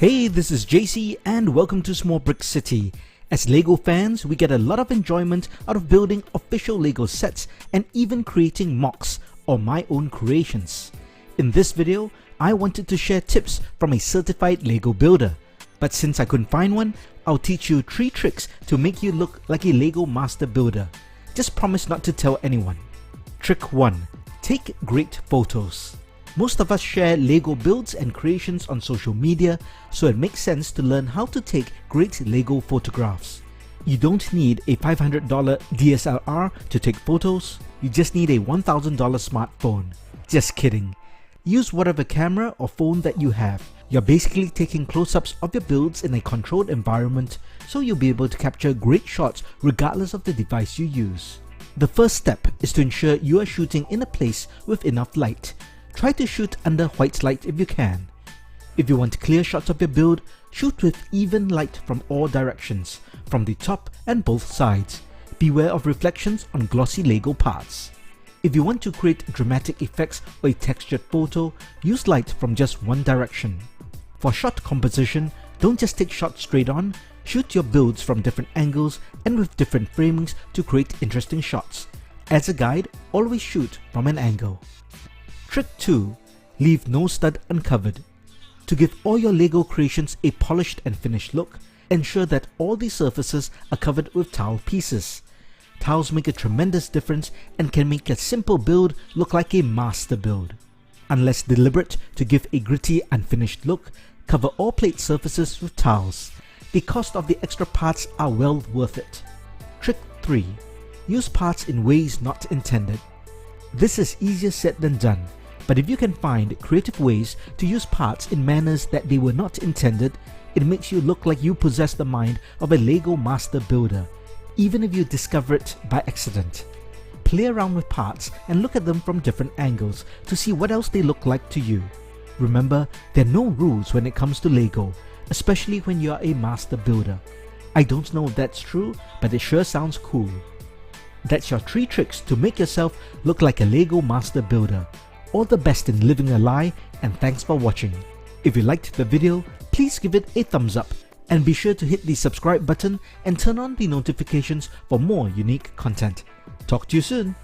Hey, this is JC and welcome to Small Brick City. As LEGO fans, we get a lot of enjoyment out of building official LEGO sets and even creating MOCs or my own creations. In this video, I wanted to share tips from a certified LEGO builder. But since I couldn't find one, I'll teach you 3 tricks to make you look like a LEGO master builder. Just promise not to tell anyone. Trick 1. Take great photos. Most of us share LEGO builds and creations on social media, so it makes sense to learn how to take great LEGO photographs. You don't need a $500 DSLR to take photos, you just need a $1,000 smartphone. Just kidding. Use whatever camera or phone that you have. You're basically taking close-ups of your builds in a controlled environment, so you'll be able to capture great shots regardless of the device you use. The first step is to ensure you are shooting in a place with enough light. Try to shoot under white light if you can. If you want clear shots of your build, shoot with even light from all directions, from the top and both sides. Beware of reflections on glossy LEGO parts. If you want to create dramatic effects or a textured photo, use light from just one direction. For shot composition, don't just take shots straight on, shoot your builds from different angles and with different framings to create interesting shots. As a guide, always shoot from an angle. Trick 2. Leave no stud uncovered. To give all your LEGO creations a polished and finished look, ensure that all the surfaces are covered with tile pieces. Tiles make a tremendous difference and can make a simple build look like a master build. Unless deliberate to give a gritty unfinished look, cover all plate surfaces with tiles. The cost of the extra parts are well worth it. Trick 3. Use parts in ways not intended. This is easier said than done, but if you can find creative ways to use parts in manners that they were not intended, it makes you look like you possess the mind of a LEGO master builder, even if you discover it by accident. Play around with parts and look at them from different angles to see what else they look like to you. Remember, there are no rules when it comes to LEGO, especially when you are a master builder. I don't know if that's true, but it sure sounds cool. That's your 3 tricks to make yourself look like a LEGO master builder. All the best in living a lie, and thanks for watching. If you liked the video, please give it a thumbs up and be sure to hit the subscribe button and turn on the notifications for more unique content. Talk to you soon.